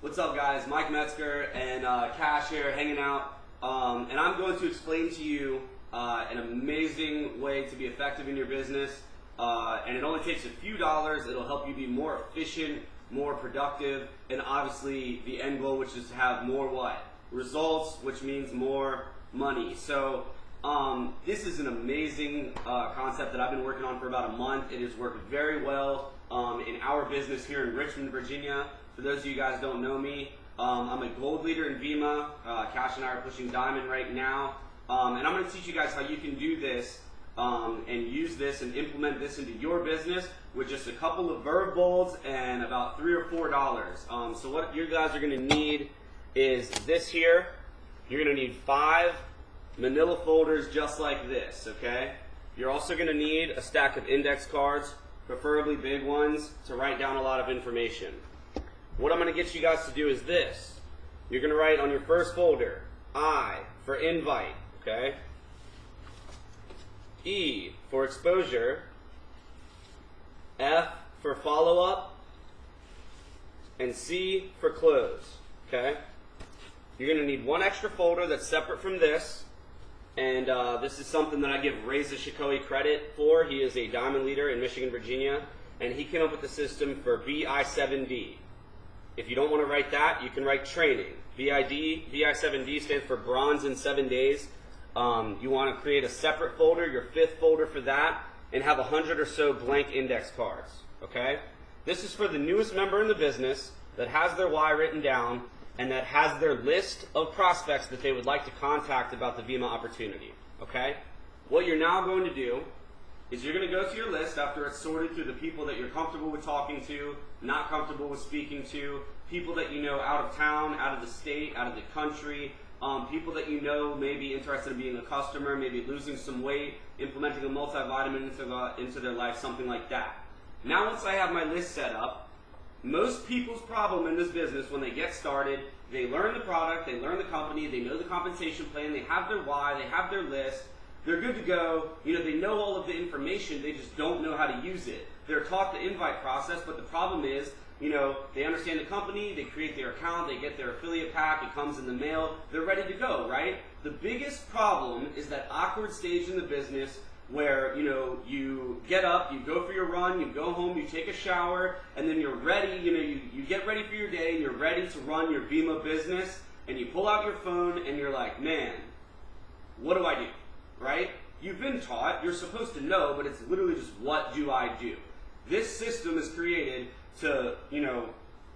What's up, guys? Mike Metzger and Cash here hanging out. And I'm going to explain to you an amazing way to be effective in your business. And it only takes a few dollars. It'll help you be more efficient, more productive, and obviously the end goal, which is to have more what? Results, which means more money. So this is an amazing concept that I've been working on for about a month. It has worked very well in our business here in Richmond, Virginia. For those of you guys who don't know me, I'm a gold leader in Vima. Cash and I are pushing diamond right now. And I'm going to teach you guys how you can do this and use this and implement this into your business with just a couple of verb bolds and about $3 or $4. So what you guys are going to need is this here. You're going to need 5 manila folders just like this, okay? You're also going to need a stack of index cards, preferably big ones, to write down a lot of information. What I'm going to get you guys to do is this. You're going to write on your first folder, I for invite, okay? E for exposure, F for follow-up, and C for close, okay? You're going to need one extra folder that's separate from this, and this is something that I give Reza Shikohi credit for. He is a diamond leader in Michigan, Virginia, and he came up with the system for VI7D. If you don't want to write that, you can write training. VI7D stands for bronze in 7 days. You want to create a separate folder, your 5th folder for that, and have 100 or so blank index cards, okay? This is for the newest member in the business that has their why written down and that has their list of prospects that they would like to contact about the Vima opportunity, okay? What you're now going to do is you're going to go to your list after it's sorted through the people that you're comfortable with talking to, not comfortable with speaking to, people that you know out of town, out of the state, out of the country, people that you know may be interested in being a customer, maybe losing some weight, implementing a multivitamin into their life, something like that. Now once I have my list set up, most people's problem in this business when they get started, they learn the product, they learn the company, they know the compensation plan, they have their why, they have their list, they're good to go, they know all of the information, they just don't know how to use it. They're taught the invite process, but the problem is, they understand the company, they create their account, they get their affiliate pack, it comes in the mail, they're ready to go, right? The biggest problem is that awkward stage in the business where, you get up, you go for your run, you go home, you take a shower, and then you're ready, you get ready for your day, and you're ready to run your Vima business, and you pull out your phone, and you're like, man, what do I do? Right? You've been taught, you're supposed to know, but it's literally just what do I do? This system is created to,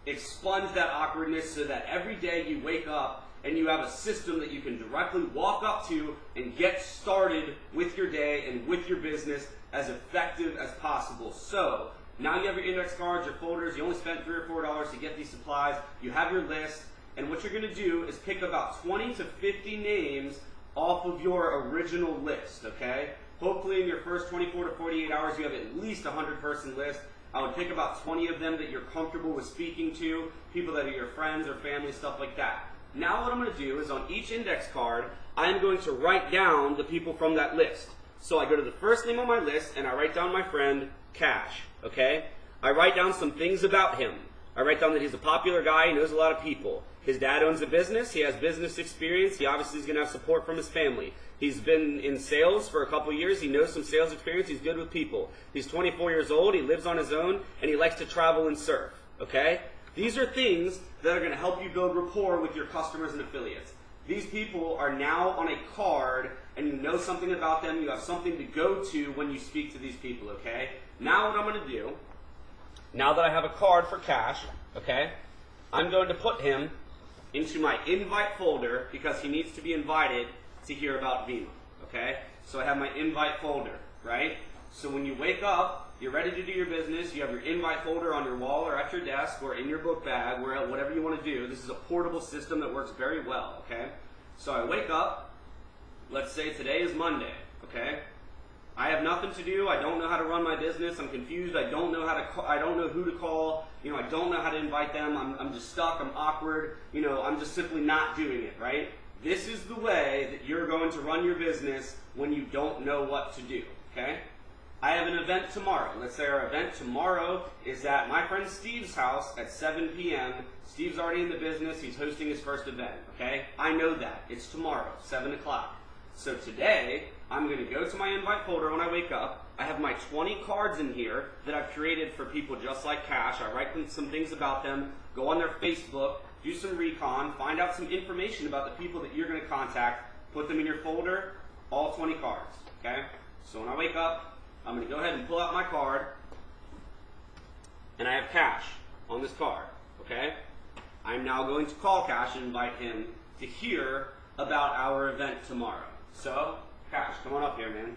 expunge that awkwardness so that every day you wake up and you have a system that you can directly walk up to and get started with your day and with your business as effective as possible. So, now you have your index cards, your folders, you only spent $3 or $4 to get these supplies, you have your list, and what you're going to do is pick about 20 to 50 names off of your original list, okay? Hopefully in your first 24 to 48 hours you have at least a 100-person list. I would pick about 20 of them that you're comfortable with speaking to, people that are your friends or family, stuff like that. Now what I'm going to do is on each index card, I'm going to write down the people from that list. So I go to the first name on my list and I write down my friend, Cash, okay? I write down some things about him. I write down that he's a popular guy, he knows a lot of people. His dad owns a business, he has business experience, he obviously is going to have support from his family. He's been in sales for a couple years, he knows some sales experience, he's good with people. He's 24 years old, he lives on his own, and he likes to travel and surf, okay? These are things that are going to help you build rapport with your customers and affiliates. These people are now on a card, and you know something about them, you have something to go to when you speak to these people, okay? Now what I'm going to do, now that I have a card for Cash, okay, I'm going to put him into my invite folder because he needs to be invited to hear about Vima, okay? So I have my invite folder, right? So when you wake up, you're ready to do your business, you have your invite folder on your wall or at your desk or in your book bag, whatever you want to do. This is a portable system that works very well, okay? So I wake up, let's say today is Monday, okay? I have nothing to do. I don't know how to run my business. I'm confused. I don't know I don't know who to call. I don't know how to invite them. I'm just stuck. I'm awkward. I'm just simply not doing it, right? This is the way that you're going to run your business when you don't know what to do, okay? I have an event tomorrow. Let's say our event tomorrow is at my friend Steve's house at 7 p.m. Steve's already in the business. He's hosting his first event, okay? I know that. It's tomorrow, 7 o'clock. So today, I'm going to go to my invite folder when I wake up. I have my 20 cards in here that I've created for people just like Cash. I write some things about them, go on their Facebook, do some recon, find out some information about the people that you're going to contact, put them in your folder, all 20 cards, okay? So when I wake up, I'm going to go ahead and pull out my card, and I have Cash on this card, okay? I'm now going to call Cash and invite him to hear about our event tomorrow. So, Cash, come on up here, man.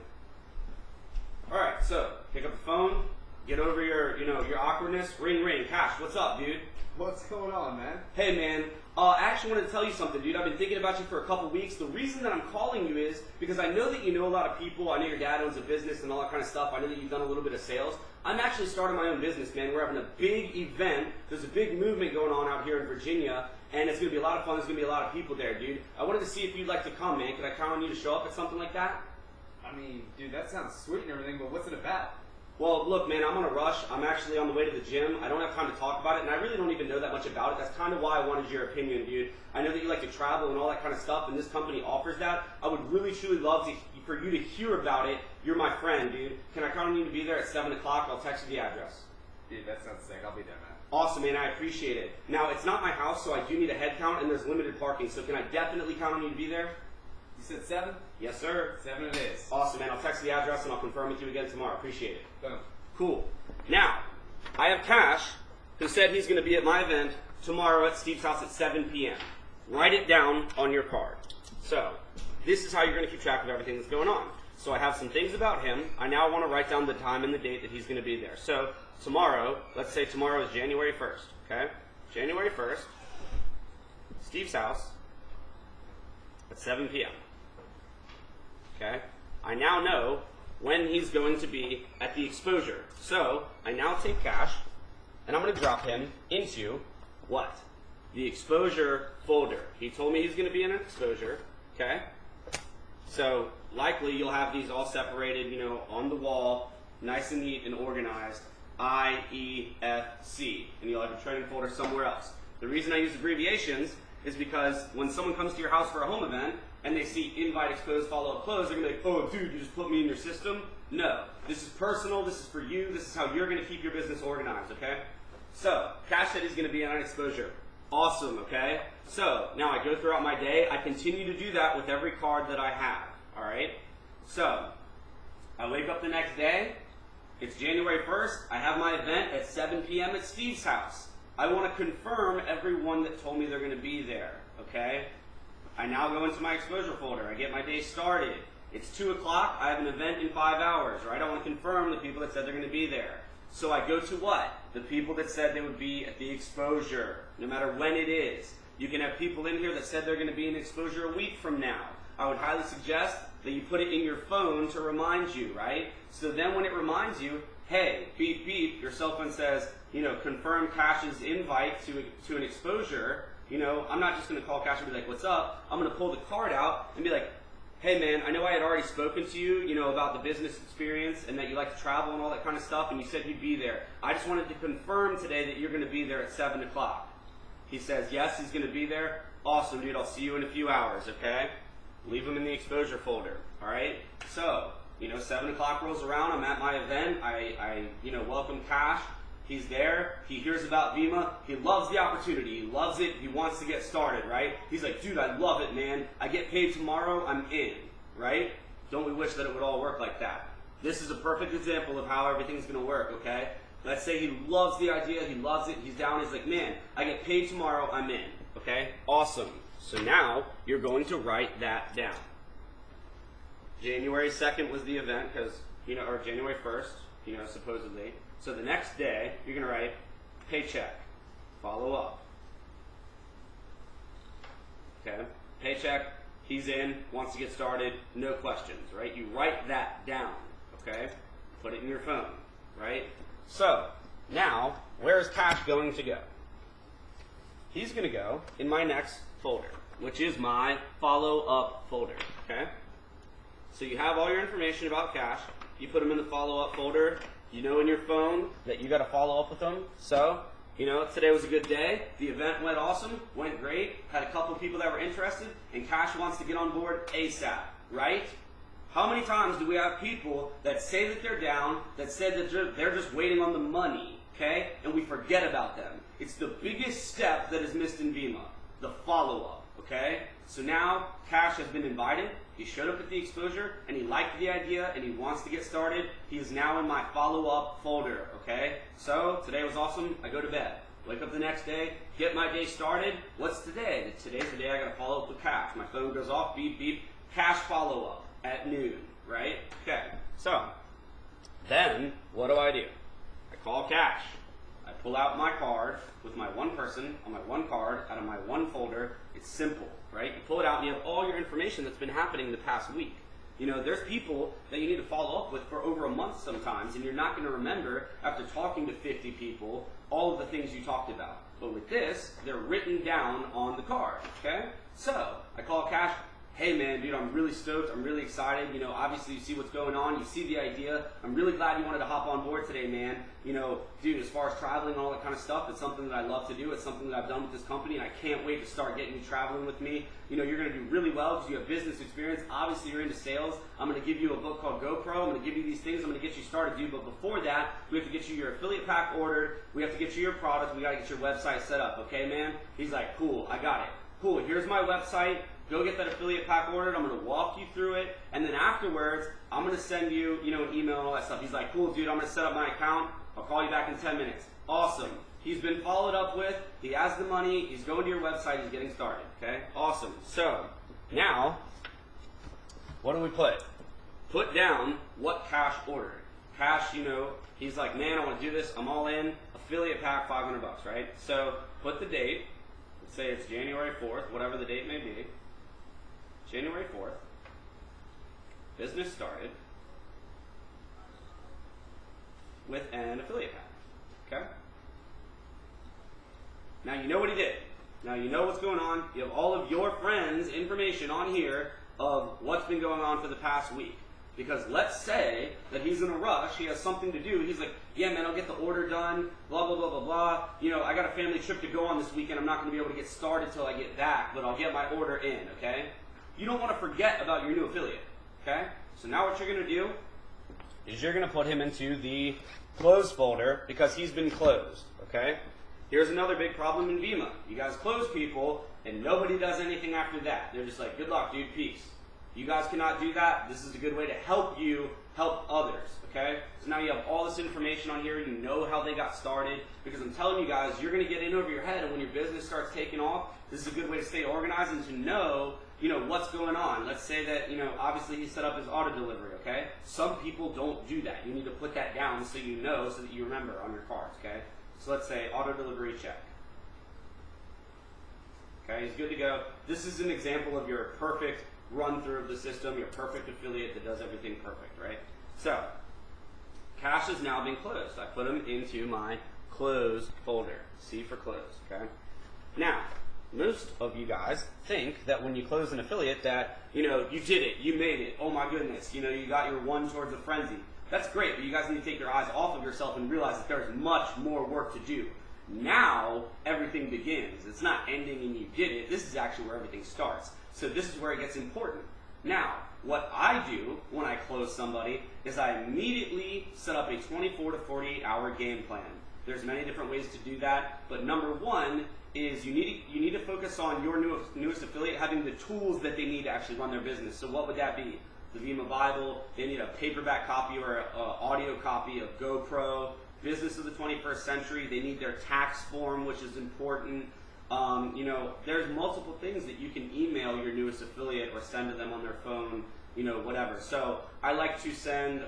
All right, so pick up the phone, get over your awkwardness. Ring, ring. Cash, what's up, dude? What's going on, man? Hey, man. I actually wanted to tell you something, dude. I've been thinking about you for a couple weeks. The reason that I'm calling you is because I know that you know a lot of people. I know your dad owns a business and all that kind of stuff. I know that you've done a little bit of sales. I'm actually starting my own business, man. We're having a big event. There's a big movement going on out here in Virginia, and it's going to be a lot of fun. There's going to be a lot of people there, dude. I wanted to see if you'd like to come, man. Can I count on you to show up at something like that? I mean, dude, that sounds sweet and everything, but what's it about? Well, look, man, I'm on a rush. I'm actually on the way to the gym. I don't have time to talk about it, and I really don't even know that much about it. That's kind of why I wanted your opinion, dude. I know that you like to travel and all that kind of stuff, and this company offers that. I would really, truly love for you to hear about it. You're my friend, dude. Can I count on you to be there at 7 o'clock? I'll text you the address. Dude, that sounds sick. I'll be there, man. Awesome, man. I appreciate it. Now, it's not my house, so I do need a head count, and there's limited parking, so can I definitely count on you to be there? You said 7? Yes, sir. 7 it is. Awesome, man. I'll text you the address, and I'll confirm with you again tomorrow. Appreciate it. Boom. Cool. Now, I have Cash, who said he's going to be at my event tomorrow at Steve's house at 7 p.m. Write it down on your card. So, this is how you're going to keep track of everything that's going on. So I have some things about him. I now want to write down the time and the date that he's going to be there. So, tomorrow, let's say tomorrow is January 1st, okay? January 1st, Steve's house at 7 p.m. Okay? I now know when he's going to be at the exposure. So, I now take Cash, and I'm going to drop him into what? The exposure folder. He told me he's going to be in an exposure, okay? So, likely you'll have these all separated, on the wall, nice and neat and organized, IEFC, and you'll have a training folder somewhere else. The reason I use abbreviations is because when someone comes to your house for a home event, and they see invite, expose, follow up, close, they're going to be like, oh, dude, you just put me in your system? No. This is personal. This is for you. This is how you're going to keep your business organized, okay? So, Cash said he's going to be on exposure. Awesome, okay? So, now I go throughout my day. I continue to do that with every card that I have, all right? So, I wake up the next day. It's January 1st. I have my event at 7 p.m. at Steve's house. I want to confirm everyone that told me they're going to be there, okay? I now go into my exposure folder. I get my day started. It's 2 o'clock. I have an event in 5 hours, right? I want to confirm the people that said they're going to be there. So I go to what? The people that said they would be at the exposure, no matter when it is. You can have people in here that said they're going to be in exposure a week from now. I would highly suggest that you put it in your phone to remind you, right? So then when it reminds you, hey, beep, beep, your cell phone says, confirm Cash's invite to an exposure. I'm not just going to call Cash and be like, what's up? I'm going to pull the card out and be like, hey, man, I know I had already spoken to you, about the business experience and that you like to travel and all that kind of stuff, and you said you'd be there. I just wanted to confirm today that you're going to be there at 7 o'clock. He says, yes, he's going to be there. Awesome, dude. I'll see you in a few hours, okay? Leave him in the exposure folder, all right? So, 7 o'clock rolls around. I'm at my event. I welcome Cash. He's there. He hears about Vemma. He loves the opportunity. He loves it. He wants to get started, right? He's like, dude, I love it, man. I get paid tomorrow. I'm in, right? Don't we wish that it would all work like that? This is a perfect example of how everything's going to work, okay? Let's say he loves the idea. He loves it. He's down. He's like, man, I get paid tomorrow. I'm in, okay? Awesome. So now you're going to write that down. January 2nd was the event because, or January 1st, supposedly. So the next day, you're going to write paycheck, follow up. Okay? Paycheck, he's in, wants to get started, no questions, right? You write that down, okay? Put it in your phone, right? So, now, where is Cash going to go? He's going to go in my next folder, which is my follow up folder, okay? So you have all your information about Cash. you put them in the follow-up folder. You know in your phone that you got to follow up with them. So, you know, today was a good day. The event went awesome, went great. Had a couple people that were interested, and Cash wants to get on board ASAP, right? How many times do we have people that say that they're down, that said that they're just waiting on the money, okay? And we forget about them. It's the biggest step that is missed in Vima, the follow-up, okay? So now Cash has been invited. He showed up at the exposure, and he liked the idea, and he wants to get started. He is now in my follow-up folder, okay? So today was awesome. I go to bed. Wake up the next day, get my day started. What's today? Today's the day I got to follow up with Cash. My phone goes off, beep, beep. Cash follow-up at noon, right? Okay, so then what do? I call Cash. I pull out my card with my one person on my one card out of my one folder. It's simple, right? You pull it out and you have all your information that's been happening the past week. You know, there's people that you need to follow up with for over a month sometimes, and you're not going to remember after talking to 50 people all of the things you talked about. But with this, they're written down on the card, okay? So I call Cash. Hey man, dude, I'm really stoked. I'm really excited. You know, obviously you see what's going on. You see the idea. I'm really glad you wanted to hop on board today, man. You know, dude, as far as traveling and all that kind of stuff, it's something that I love to do. It's something that I've done with this company, and I can't wait to start getting you traveling with me. You know, you're going to do really well because you have business experience. Obviously, you're into sales. I'm going to give you a book called GoPro. I'm going to give you these things. I'm going to get you started, dude. But before that, we have to get you your affiliate pack ordered. We have to get you your product. We got to get your website set up, okay, man? He's like, cool, I got it. Cool, here's my website. Go get that affiliate pack ordered. I'm going to walk you through it. And then afterwards, I'm going to send you, you know, an email and all that stuff. He's like, cool, dude, I'm going to set up my account. I'll call you back in 10 minutes. Awesome. He's been followed up with. He has the money. He's going to your website. He's getting started. Okay? Awesome. So, now, what do we put? Put down what Cash ordered. Cash, you know, he's like, man, I want to do this. I'm all in. Affiliate pack, $500, right? So, put the date. Let's say it's January 4th, whatever the date may be. January 4th, business started with an affiliate pack, okay? Now you know what he did. Now you know what's going on. You have all of your friends' information on here of what's been going on for the past week. Because let's say that he's in a rush, he has something to do, he's like, yeah man, I'll get the order done, blah, blah, blah, blah, blah. You know, I got a family trip to go on this weekend, I'm not going to be able to get started till I get back, but I'll get my order in, okay? You don't want to forget about your new affiliate, okay? So now what you're going to do is you're going to put him into the closed folder because he's been closed, okay? Here's another big problem in Vima. You guys close people and nobody does anything after that. They're just like, good luck, dude, peace. You guys cannot do that. This is a good way to help you help others, okay? So now you have all this information on here. You know how they got started because I'm telling you guys, you're going to get in over your head, and when your business starts taking off, this is a good way to stay organized and to know, you know, what's going on. Let's say that, you know, obviously he set up his auto delivery, okay? Some people don't do that. You need to put that down so you know, so that you remember on your cards, okay? So let's say auto delivery check. Okay, he's good to go. This is an example of your perfect run through of the system, your perfect affiliate that does everything perfect, right? So, Cash has now been closed. I put him into my closed folder. C for close, okay? Now, most of you guys think that when you close an affiliate that, you know, you did it, you made it, oh my goodness, you know, you got your one towards a frenzy. That's great, but you guys need to take your eyes off of yourself and realize that there's much more work to do. Now, everything begins. It's not ending and you did it. This is actually where everything starts. So this is where it gets important. Now, what I do when I close somebody is I immediately set up a 24 to 48 hour game plan. There's many different ways to do that, but number one is you need to focus on your newest affiliate having the tools that they need to actually run their business. So what would that be? The Vima Bible, they need a paperback copy or an audio copy of GoPro, Business of the 21st Century, they need their tax form, which is important. You know, there's multiple things that you can email your newest affiliate or send to them on their phone, you know, whatever. So I like to send,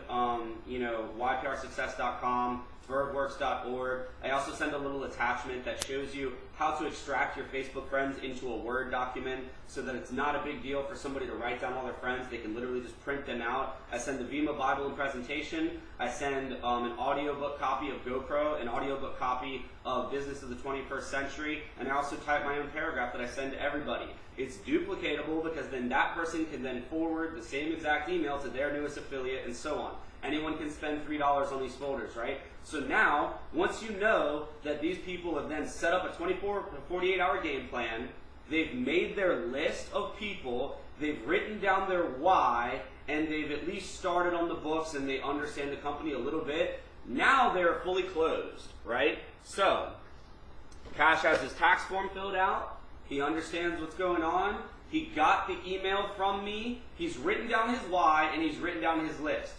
you know, yprsuccess.com, verbworks.org. I also send a little attachment that shows you how to extract your Facebook friends into a Word document so that it's not a big deal for somebody to write down all their friends. They can literally just print them out. I send the Vima Bible and presentation. I send an audiobook copy of GoPro, an audiobook copy of Business of the 21st Century, and I also type my own paragraph that I send to everybody. It's duplicatable because then that person can then forward the same exact email to their newest affiliate and so on. Anyone can spend $3 on these folders, right? So now, once you know that these people have then set up a 24 to 48 hour game plan, they've made their list of people, they've written down their why, and they've at least started on the books and they understand the company a little bit, now they're fully closed, right? So, Cash has his tax form filled out, he understands what's going on, he got the email from me, he's written down his why, and he's written down his list.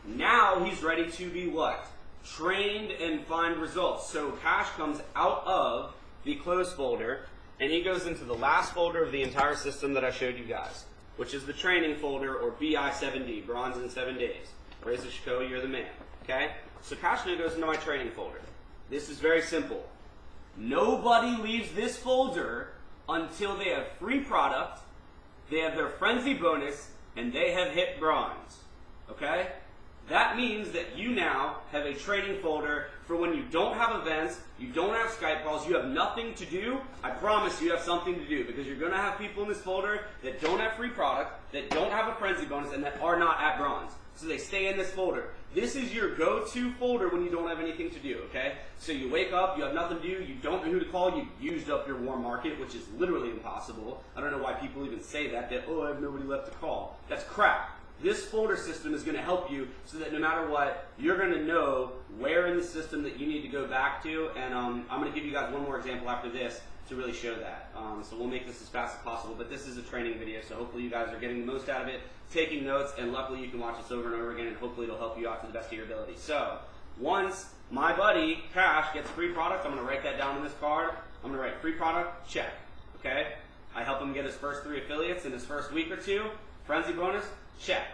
Now he's ready to be what? Trained and find results. So Cash comes out of the closed folder and he goes into the last folder of the entire system that I showed you guys, which is the training folder, or BI7D, Bronze in 7 Days. Reza Shikoh, you're the man. Okay? So Cash now goes into my training folder. This is very simple. Nobody leaves this folder until they have free product, they have their frenzy bonus, and they have hit bronze. Okay? That means that you now have a training folder for when you don't have events, you don't have Skype calls, you have nothing to do. I promise you have something to do, because you're going to have people in this folder that don't have free product, that don't have a frenzy bonus, and that are not at bronze. So they stay in this folder. This is your go-to folder when you don't have anything to do, okay? So you wake up, you have nothing to do, you don't know who to call, you've used up your warm market, which is literally impossible. I don't know why people even say that, oh, I have nobody left to call. That's crap. This folder system is going to help you so that no matter what, you're going to know where in the system that you need to go back to. And I'm going to give you guys one more example after this to really show that. So we'll make this as fast as possible. But this is a training video, so hopefully you guys are getting the most out of it, taking notes, and luckily you can watch this over and over again, and hopefully it'll help you out to the best of your ability. So once my buddy, Cash, gets free product, I'm going to write that down on this card. I'm going to write free product, check. Okay? I help him get his first 3 affiliates in his first week or 2. Frenzy bonus, check.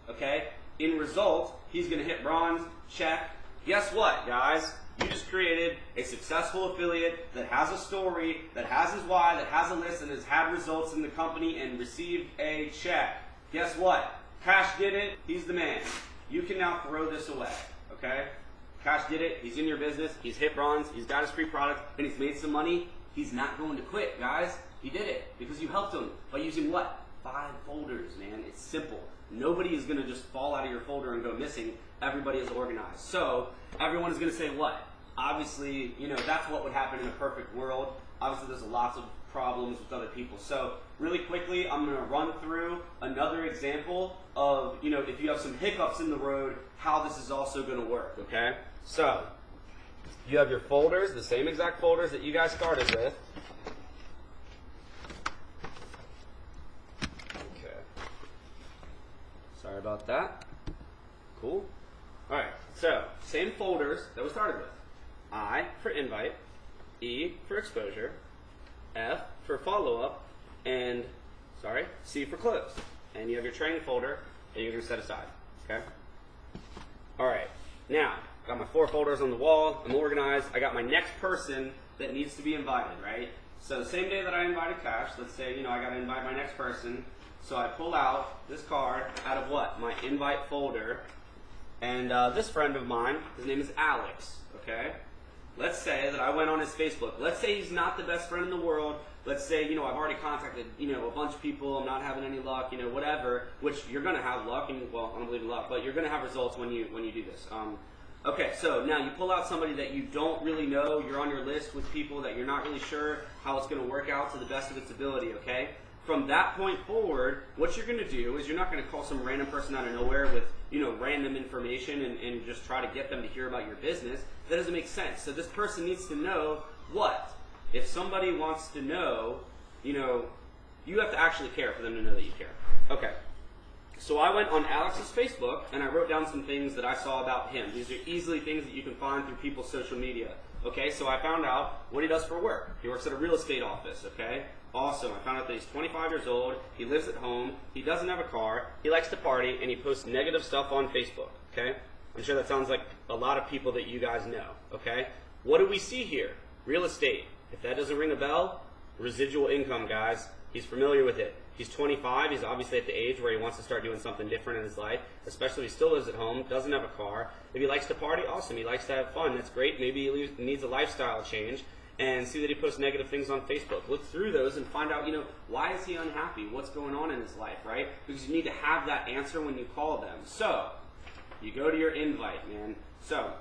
Okay? In result, he's going to hit bronze, check. Guess what, guys? You just created a successful affiliate that has a story, that has his why, that has a list, and has had results in the company and received a check. Guess what? Cash did it. He's the man. You can now throw this away. Okay? Cash did it. He's in your business. He's hit bronze. He's got his free product, and he's made some money. He's not going to quit, guys. He did it because you helped him by using what? 5 folders, man. It's simple. Nobody is going to just fall out of your folder and go missing. Everybody is organized. So everyone is going to say what? Obviously, you know, that's what would happen in a perfect world. Obviously, there's lots of problems with other people. So really quickly, I'm going to run through another example of, you know, if you have some hiccups in the road, how this is also going to work, okay? So you have your folders, the same exact folders that you guys started with. Okay. Sorry about that. Cool. All right, so same folders that we started with. I for invite, E for exposure, F for follow-up, and, C for close. And you have your training folder that you're going to set aside, okay? All right, now, got my 4 folders on the wall, I'm organized, I got my next person that needs to be invited, right? So the same day that I invited Cash, let's say, you know, I got to invite my next person, so I pull out this card out of what? My invite folder, and this friend of mine, his name is Alex, okay? Let's say that I went on his Facebook. Let's say he's not the best friend in the world. Let's say, you know, I've already contacted, you know, a bunch of people. I'm not having any luck, you know, whatever, which you're going to have luck, and, well, I don't believe in luck, but you're going to have results when you do this. Okay, so now you pull out somebody that you don't really know. You're on your list with people that you're not really sure how it's going to work out to the best of its ability, okay? From that point forward, what you're going to do is you're not going to call some random person out of nowhere with, you know, random information and just try to get them to hear about your business. That doesn't make sense. So this person needs to know what? If somebody wants to know, you know, you have to actually care for them to know that you care. Okay. So I went on Alex's Facebook and I wrote down some things that I saw about him. These are easily things that you can find through people's social media. Okay, so I found out what he does for work. He works at a real estate office, okay? Awesome. I found out that he's 25 years old, he lives at home, he doesn't have a car, he likes to party, and he posts negative stuff on Facebook, okay? I'm sure that sounds like a lot of people that you guys know, okay? What do we see here? Real estate. If that doesn't ring a bell, residual income, guys. He's familiar with it. He's 25. He's obviously at the age where he wants to start doing something different in his life, especially if he still lives at home, doesn't have a car. If he likes to party, awesome. He likes to have fun. That's great. Maybe he needs a lifestyle change. And see that he posts negative things on Facebook. Look through those and find out, you know, why is he unhappy? What's going on in his life, right? Because you need to have that answer when you call them. So, you go to your invite, man. So,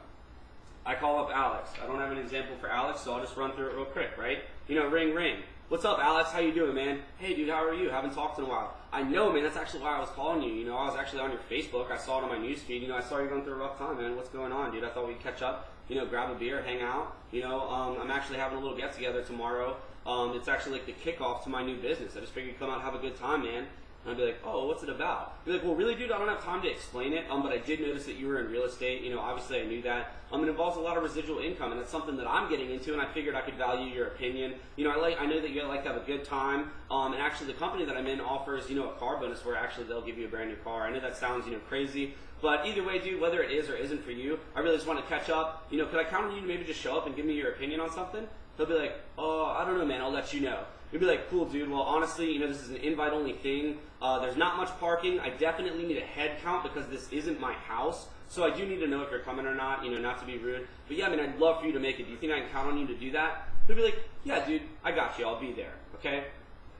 I call up Alex. I don't have an example for Alex, so I'll just run through it real quick, right? Ring, ring. What's up, Alex? How you doing, man? Hey, dude, how are you? Haven't talked in a while. I know, man. That's actually why I was calling you. I was actually on your Facebook. I saw it on my newsfeed. I saw you going through a rough time, man. What's going on, dude? I thought we'd catch up, grab a beer, hang out. I'm actually having a little get-together tomorrow. It's actually like the kickoff to my new business. I just figured you'd come out and have a good time, man. And I'd be like, oh, what's it about? Be like, well, really, dude, I don't have time to explain it, but I did notice that you were in real estate. Obviously I knew that. It involves a lot of residual income, and it's something that I'm getting into, and I figured I could value your opinion. I know that you like to have a good time, and actually the company that I'm in offers, a car bonus where actually they'll give you a brand new car. I know that sounds, crazy, but either way, dude, whether it is or isn't for you, I really just want to catch up. Could I count on you to maybe just show up and give me your opinion on something? He'll be like, oh, I don't know, man, I'll let you know. You'd be like, cool, dude. Well, honestly, this is an invite-only thing. There's not much parking. I definitely need a head count because this isn't my house. So I do need to know if you're coming or not, not to be rude. But yeah, I'd love for you to make it. Do you think I can count on you to do that? He'll be like, yeah, dude, I got you. I'll be there. Okay?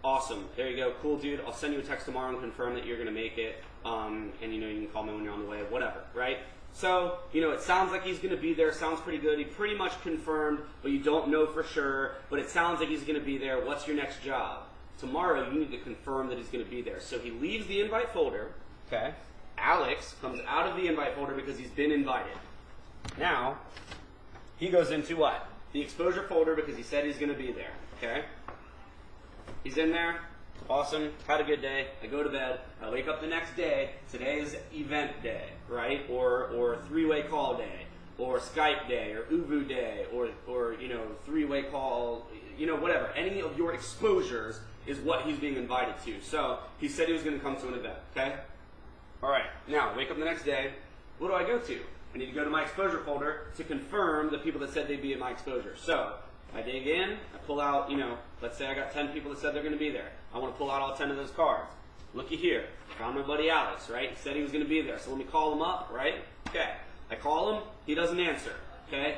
Awesome. There you go. Cool, dude. I'll send you a text tomorrow and confirm that you're going to make it. And, you can call me when you're on the way, whatever, right? So, it sounds like he's going to be there. Sounds pretty good. He pretty much confirmed, but you don't know for sure. But it sounds like he's going to be there. What's your next job? Tomorrow, you need to confirm that he's going to be there. So he leaves the invite folder. Okay. Alex comes out of the invite folder because he's been invited. Now, he goes into what? The exposure folder because he said he's going to be there. Okay. He's in there. Awesome. Had a good day. I go to bed. I wake up the next day. Today is event day, right? Or three-way call day, or Skype day, or Uvu day, or three-way call, whatever. Any of your exposures is what he's being invited to. So he said he was going to come to an event. Okay. All right. Now wake up the next day. What do I go to? I need to go to my exposure folder to confirm the people that said they'd be at my exposure. So I dig in, I pull out, let's say I got 10 people that said they're going to be there. I want to pull out all 10 of those cards. Looky here. Found my buddy Alex, right? He said he was going to be there. So let me call him up, right? Okay. I call him. He doesn't answer. Okay.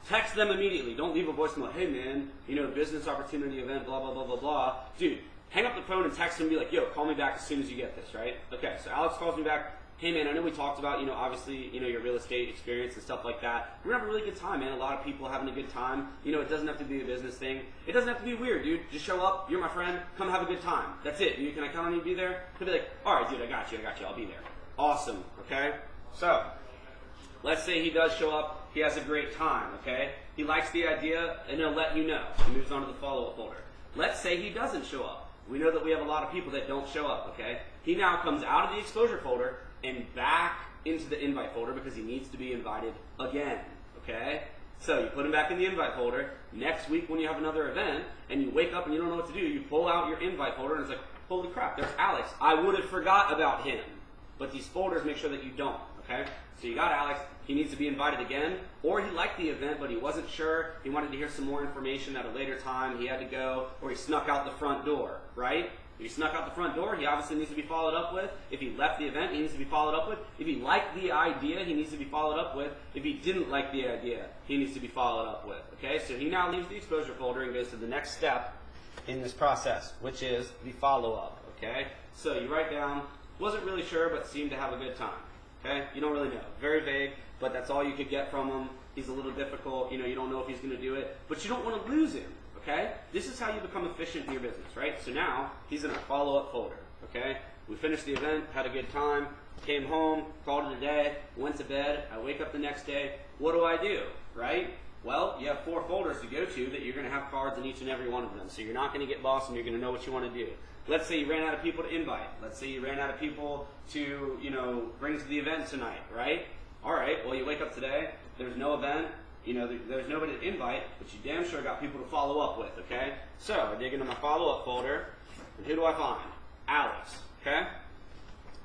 Text them immediately. Don't leave a voicemail. Hey, man, business opportunity event, blah, blah, blah, blah, blah. Dude, hang up the phone and text him and be like, yo, call me back as soon as you get this, right? Okay. So Alex calls me back. Hey, man, I know we talked about, obviously, your real estate experience and stuff like that. We're going to have a really good time, man. A lot of people having a good time. It doesn't have to be a business thing. It doesn't have to be weird, dude. Just show up. You're my friend. Come have a good time. That's it. Can I count on you to be there? He'll be like, all right, dude, I got you. I'll be there. Awesome, okay? So, let's say he does show up. He has a great time, okay? He likes the idea, and he'll let you know. He moves on to the follow-up folder. Let's say he doesn't show up. We know that we have a lot of people that don't show up, okay? He now comes out of the exposure folder and back into the invite folder because he needs to be invited again, okay? So you put him back in the invite folder. Next week when you have another event and you wake up and you don't know what to do, you pull out your invite folder and it's like, holy crap, there's Alex. I would have forgot about him. But these folders make sure that you don't, okay? So you got Alex. He needs to be invited again. Or he liked the event, but he wasn't sure. He wanted to hear some more information at a later time. He had to go, or he snuck out the front door, right? If he snuck out the front door, he obviously needs to be followed up with. If he left the event, he needs to be followed up with. If he liked the idea, he needs to be followed up with. If he didn't like the idea, he needs to be followed up with. Okay, so he now leaves the exposure folder and goes to the next step in this process, which is the follow-up. Okay, so you write down, wasn't really sure, but seemed to have a good time. Okay, you don't really know. Very vague, but that's all you could get from him. He's a little difficult. You don't know if he's going to do it, but you don't want to lose him. Okay? This is how you become efficient in your business, right? So now, he's in our follow-up folder, okay? We finished the event, had a good time, came home, called it a day, went to bed, I wake up the next day, what do? Right? Well, you have 4 folders to go to that you're going to have cards in each and every one of them, so you're not going to get lost and you're going to know what you want to do. Let's say you ran out of people to invite. Let's say you ran out of people to, bring to the event tonight, right? All right, well, you wake up today, there's no event, there's nobody to invite, but you damn sure got people to follow up with, okay? So, I dig into my follow-up folder, and who do I find? Alex, okay?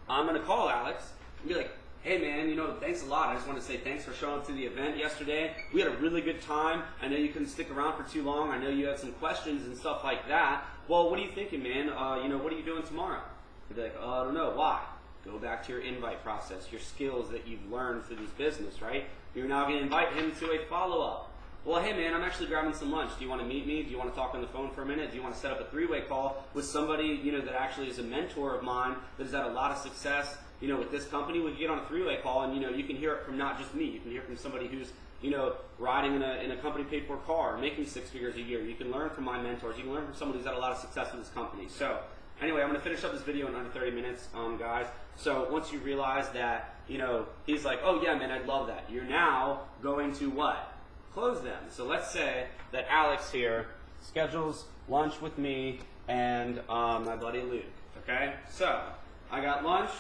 I'm going to call Alex and be like, hey man, thanks a lot. I just want to say thanks for showing up to the event yesterday. We had a really good time. I know you couldn't stick around for too long. I know you had some questions and stuff like that. Well, what are you thinking, man? What are you doing tomorrow? He'd be like, I don't know. Why? Go back to your invite process, your skills that you've learned through this business, right? You're now going to invite him to a follow-up. well, hey man, I'm actually grabbing some lunch. Do you want to meet me? Do you want to talk on the phone for a minute? Do you want to set up a three-way call with somebody, you know, that actually is a mentor of mine that has had a lot of success, you know, with this company? We can get on a three-way call, and you know, you can hear it from not just me. You can hear it from somebody who's, you know, riding in a company paid for car, making 6 figures a year. You can learn from my mentors. You can learn from someone who's had a lot of success with this company. So anyway, I'm going to finish up this video in under 30 minutes, guys. So once you realize that, you know, he's like, oh yeah, man, I'd love that. You're now going to what? Close them. So let's say that Alex here schedules lunch with me and my buddy Luke. Okay? So I got lunch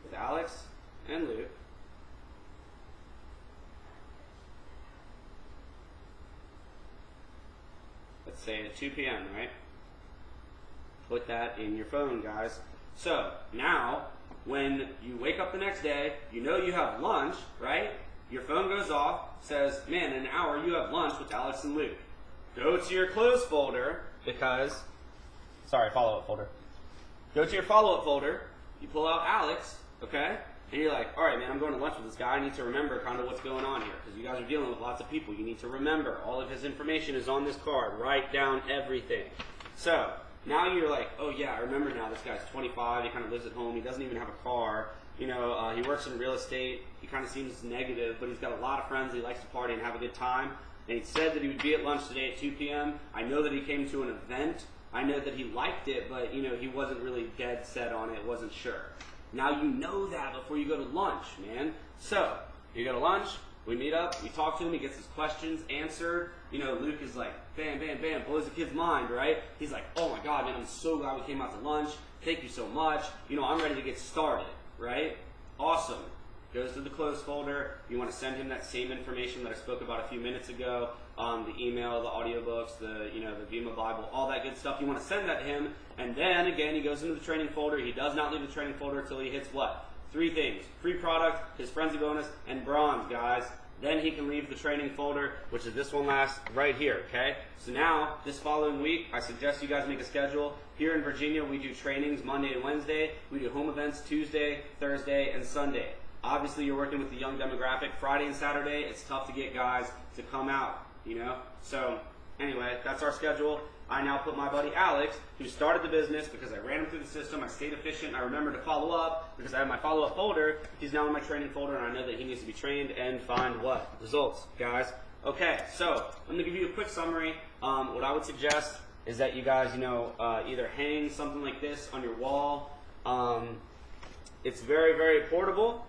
with Alex and Luke. Let's say at 2 p.m., right? Put that in your phone, guys. So now, when you wake up the next day, you know you have lunch, right? Your phone goes off, says, man, in an hour you have lunch with Alex and Luke. Go to your close folder because, sorry, follow-up folder. Go to your follow-up folder, you pull out Alex, okay? And you're like, all right, man, I'm going to lunch with this guy. I need to remember kind of what's going on here because you guys are dealing with lots of people. You need to remember. All of his information is on this card. Write down everything. So now you're like, oh, yeah, I remember now. This guy's 25. He kind of lives at home. He doesn't even have a car. You know, he works in real estate. He kind of seems negative, but he's got a lot of friends. He likes to party and have a good time. And he said that he would be at lunch today at 2 p.m. I know that he came to an event. I know that he liked it, but, you know, he wasn't really dead set on it. Wasn't sure. Now you know that before you go to lunch, man. So, you go to lunch, we meet up, you talk to him, he gets his questions answered. You know, Luke is like, bam, bam, bam, blows the kid's mind, right? He's like, oh my God, man, I'm so glad we came out to lunch. Thank you so much. You know, I'm ready to get started, right? Awesome. Goes to the close folder. You want to send him that same information that I spoke about a few minutes ago, the email, the audiobooks, the Vima Bible, all that good stuff. You want to send that to him, and then again he goes into the training folder. He does not leave the training folder until he hits what? 3 things: free product, his frenzy bonus, and bronze, guys. Then he can leave the training folder, which is this one last right here, okay? So now, this following week, I suggest you guys make a schedule. Here in Virginia, we do trainings Monday and Wednesday. We do home events Tuesday, Thursday, and Sunday. Obviously, you're working with the young demographic. Friday and Saturday, it's tough to get guys to come out, you know? So, anyway, that's our schedule. I now put my buddy Alex, who started the business because I ran him through the system, I stayed efficient, I remembered to follow up because I have my follow-up folder. He's now in my training folder, and I know that he needs to be trained and find what? Results, guys. Okay, so I'm going to give you a quick summary. What I would suggest is that you guys, you know, either hang something like this on your wall. It's very, very portable.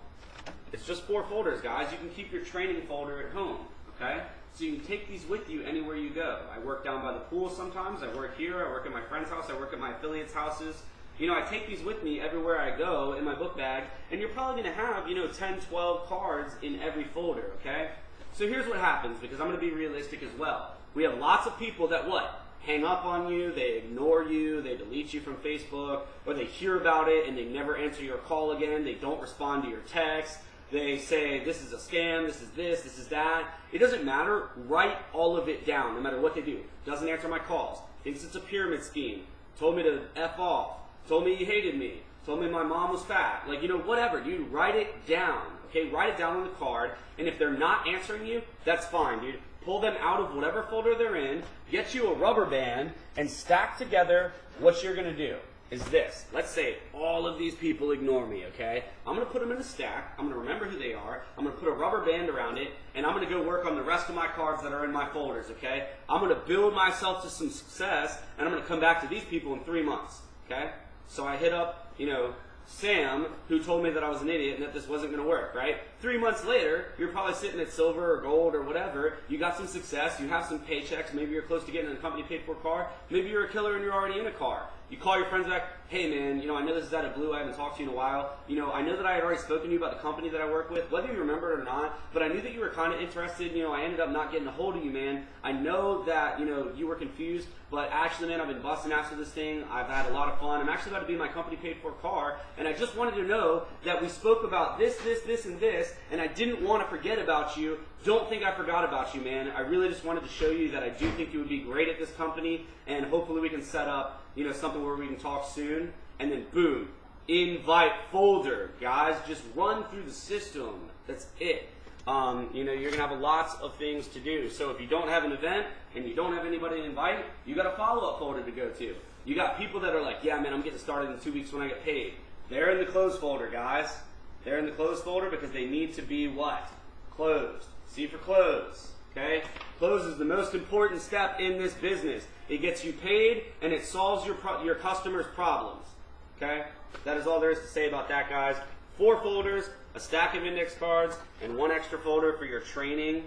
It's just 4 folders, guys. You can keep your training folder at home, okay? So you can take these with you anywhere you go. I work down by the pool sometimes. I work here. I work at my friend's house. I work at my affiliates' houses. You know, I take these with me everywhere I go in my book bag, and you're probably going to have, you know, 10, 12 cards in every folder, okay? So here's what happens, because I'm going to be realistic as well. We have lots of people that what? Hang up on you, they ignore you, they delete you from Facebook, or they hear about it and they never answer your call again, they don't respond to your text. They say, this is a scam, this is that. It doesn't matter. Write all of it down, no matter what they do. Doesn't answer my calls. Thinks it's a pyramid scheme. Told me to F off. Told me he hated me. Told me my mom was fat. Like, you know, whatever. Dude, write it down. Okay, write it down on the card. And if they're not answering you, that's fine, dude. Pull them out of whatever folder they're in. Get you a rubber band and stack together what you're going to do. Is this. Let's say all of these people ignore me, okay? I'm going to put them in a stack. I'm going to remember who they are. I'm going to put a rubber band around it, and I'm going to go work on the rest of my cards that are in my folders, okay? I'm going to build myself to some success, and I'm going to come back to these people in 3 months, okay? So I hit up, you know, Sam, who told me that I was an idiot and that this wasn't going to work, right? 3 months later, you're probably sitting at silver or gold or whatever. You got some success. You have some paychecks. Maybe you're close to getting a company paid for car. Maybe you're a killer and you're already in a car. You call your friends back, hey man, you know, I know this is out of blue, I haven't talked to you in a while. You know, I know that I had already spoken to you about the company that I work with, whether you remember it or not, but I knew that you were kind of interested. You know, I ended up not getting a hold of you, man. I know that, you know, you were confused, but actually, man, I've been busting ass with this thing. I've had a lot of fun. I'm actually about to be in my company paid for car, and I just wanted to know that we spoke about this, and this, and I didn't want to forget about you. Don't think I forgot about you, man. I really just wanted to show you that I do think you would be great at this company, and hopefully we can set up, you know, something where we can talk soon. And then boom, invite folder, guys. Just run through the system. That's it. You know, you're going to have lots of things to do. So if you don't have an event and you don't have anybody to invite, you got a follow-up folder to go to. You got people that are like, yeah, man, I'm getting started in 2 weeks when I get paid. They're in the close folder, guys. They're in the close folder because they need to be what? Closed. C for close. Okay? Close is the most important step in this business. It gets you paid and it solves your customers' problems. Okay? That is all there is to say about that, guys. 4 folders, a stack of index cards, and 1 extra folder for your training.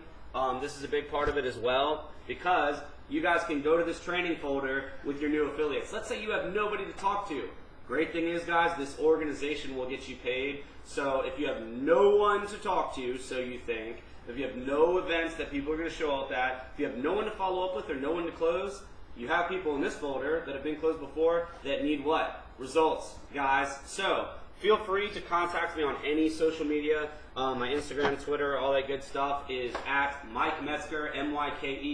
This is a big part of it as well because you guys can go to this training folder with your new affiliates. Let's say you have nobody to talk to. Great thing is, guys, this organization will get you paid. So if you have no one to talk to, so you think, if you have no events that people are going to show up at, if you have no one to follow up with or no one to close, you have people in this folder that have been closed before that need what? Results, guys. So feel free to contact me on any social media. My Instagram, Twitter, all that good stuff is at Mike Metzger, MykeMetzger.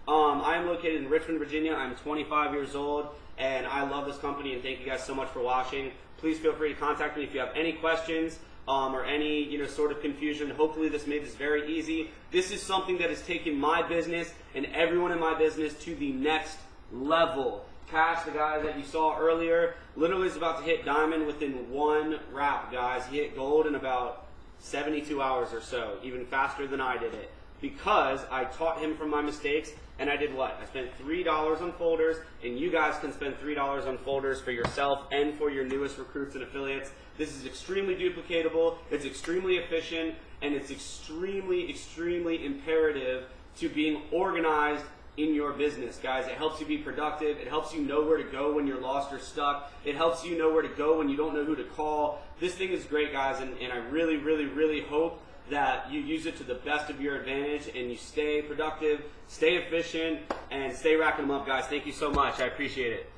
I am located in Richmond, Virginia. I'm 25 years old, and I love this company, and thank you guys so much for watching. Please feel free to contact me if you have any questions or any sort of confusion. Hopefully this made this very easy. This is something that has taken my business and everyone in my business to the next level. Cash, the guy that you saw earlier, literally is about to hit diamond within 1 wrap, guys. He hit gold in about 72 hours or so, even faster than I did it, because I taught him from my mistakes, and I did what? I spent $3 on folders, and you guys can spend $3 on folders for yourself and for your newest recruits and affiliates. This is extremely duplicatable, it's extremely efficient, and it's extremely, extremely imperative to being organized in your business, guys. It helps you be productive. It helps you know where to go when you're lost or stuck. It helps you know where to go when you don't know who to call. This thing is great, guys, and I really, really, really hope that you use it to the best of your advantage and you stay productive, stay efficient, and stay racking them up, guys. Thank you so much. I appreciate it.